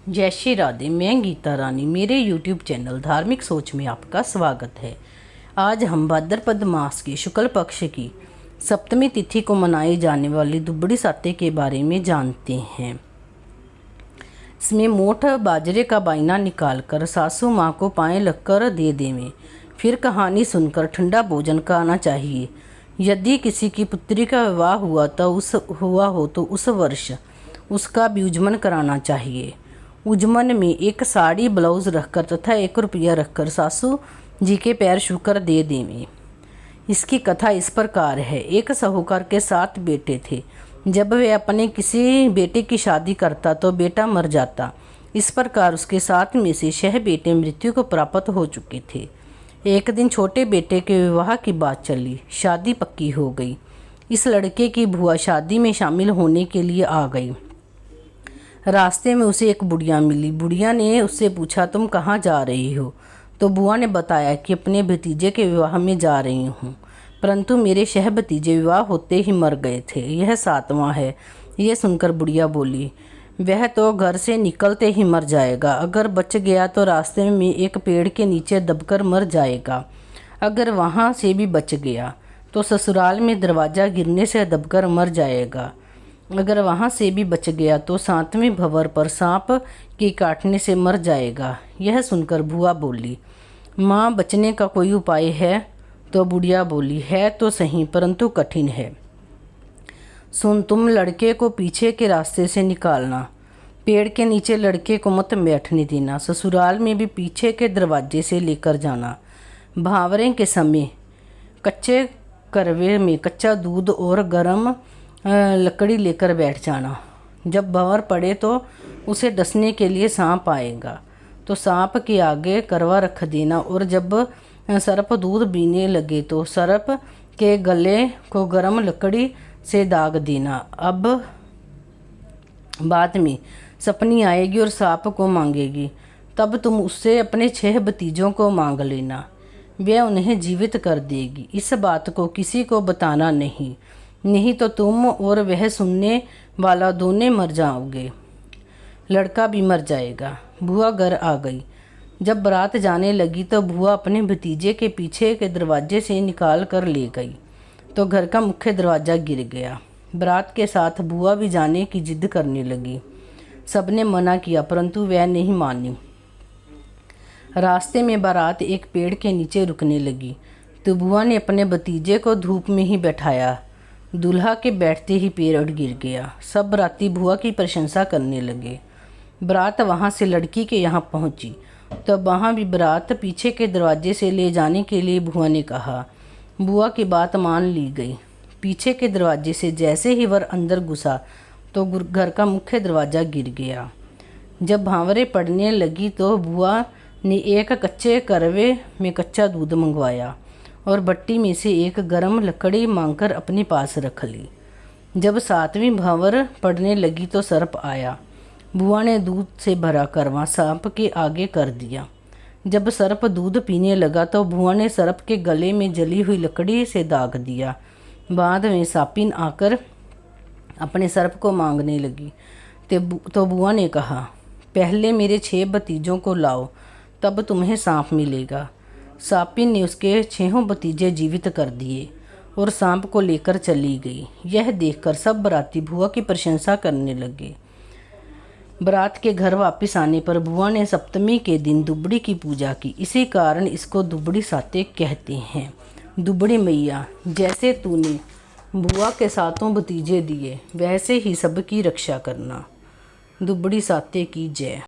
जय श्री राधे। मैं गीता रानी, मेरे YouTube चैनल धार्मिक सोच में आपका स्वागत है। आज हम भाद्रपद मास के शुक्ल पक्ष की सप्तमी तिथि को मनाई जाने वाली दुबड़ी साते के बारे में जानते हैं। इसमें मोठ बाजरे का बायना निकालकर सासू माँ को पाएँ लगकर दे देवें। फिर कहानी सुनकर ठंडा भोजन खाना चाहिए। यदि किसी की पुत्री का विवाह हुआ हो तो उस वर्ष उसका व्युज्मन कराना चाहिए। उज्मन में एक साड़ी ब्लाउज रखकर तथा 1 रुपया रखकर सासू जी के पैर छूकर दे देवें। इसकी कथा इस प्रकार है। एक साहूकार के 7 बेटे थे। जब वे अपने किसी बेटे की शादी करता तो बेटा मर जाता। इस प्रकार उसके 7 में से 6 बेटे मृत्यु को प्राप्त हो चुके थे। एक दिन छोटे बेटे के विवाह की बात चली। शादी पक्की हो गई। इस लड़के की बुआ शादी में शामिल होने के लिए आ गई। रास्ते में उसे एक बुढ़िया मिली। बुढ़िया ने उससे पूछा, तुम कहाँ जा रही हो? तो बुआ ने बताया कि अपने भतीजे के विवाह में जा रही हूँ, परंतु मेरे 6 भतीजे विवाह होते ही मर गए थे। यह 7वां है। यह सुनकर बुढ़िया बोली, वह तो घर से निकलते ही मर जाएगा। अगर बच गया तो रास्ते में एक पेड़ के नीचे दबकर मर जाएगा। अगर वहाँ से भी बच गया तो ससुराल में दरवाज़ा गिरने से दबकर मर जाएगा। अगर वहाँ से भी बच गया तो 7वें भंवर पर सांप के काटने से मर जाएगा। यह सुनकर बुआ बोली, माँ बचने का कोई उपाय है? तो बुढ़िया बोली, है तो सही परंतु कठिन है। सुन, तुम लड़के को पीछे के रास्ते से निकालना। पेड़ के नीचे लड़के को मत बैठने देना। ससुराल में भी पीछे के दरवाजे से लेकर जाना। भावरे के समय कच्चे करवे में कच्चा दूध और गर्म लकड़ी लेकर बैठ जाना। जब भंवर पड़े तो उसे डसने के लिए सांप आएगा, तो सांप के आगे करवा रख देना। और जब सर्प दूध पीने लगे तो सर्प के गले को गर्म लकड़ी से दाग देना। अब बाद में सपनी आएगी और सांप को मांगेगी, तब तुम उससे अपने 6 भतीजों को मांग लेना। वह उन्हें जीवित कर देगी। इस बात को किसी को बताना नहीं तो तुम और वह सुनने वाला दोनों मर जाओगे। लड़का भी मर जाएगा। बुआ घर आ गई। जब बारात जाने लगी तो बुआ अपने भतीजे के पीछे के दरवाजे से निकाल कर ले गई तो घर का मुख्य दरवाज़ा गिर गया। बारात के साथ बुआ भी जाने की जिद करने लगी। सबने मना किया परंतु वह नहीं मानी। रास्ते में बारात एक पेड़ के नीचे रुकने लगी तो बुआ ने अपने भतीजे को धूप में ही बैठाया। दूल्हा के बैठते ही पेड़ गिर गया। सब बराती बुआ की प्रशंसा करने लगे। बारात वहाँ से लड़की के यहाँ पहुँची तो वहाँ भी बारात पीछे के दरवाजे से ले जाने के लिए बुआ ने कहा। बुआ की बात मान ली गई। पीछे के दरवाजे से जैसे ही वर अंदर घुसा तो घर का मुख्य दरवाज़ा गिर गया। जब भांवरे पड़ने लगी तो बुआ ने एक कच्चे करवे में कच्चा दूध मंगवाया और भट्टी में से एक गर्म लकड़ी मांगकर अपने पास रख ली। जब 7वीं भंवर पड़ने लगी तो सर्प आया। बुआ ने दूध से भरा करवा सांप के आगे कर दिया। जब सर्प दूध पीने लगा तो बुआ ने सर्प के गले में जली हुई लकड़ी से दाग दिया। बाद में सापिन आकर अपने सर्प को मांगने लगी तो बुआ ने कहा, पहले मेरे 6 भतीजों को लाओ, तब तुम्हें सांप मिलेगा। सापिन ने उसके 6 भतीजे जीवित कर दिए और सांप को लेकर चली गई। यह देखकर सब बराती बुआ की प्रशंसा करने लगे। बारात के घर वापस आने पर बुआ ने सप्तमी के दिन दुबड़ी की पूजा की। इसी कारण इसको दुबड़ी साते कहते हैं। दुबड़ी मैया, जैसे तूने बुआ के 7 भतीजे दिए वैसे ही सबकी रक्षा करना। दुबड़ी साते की जय।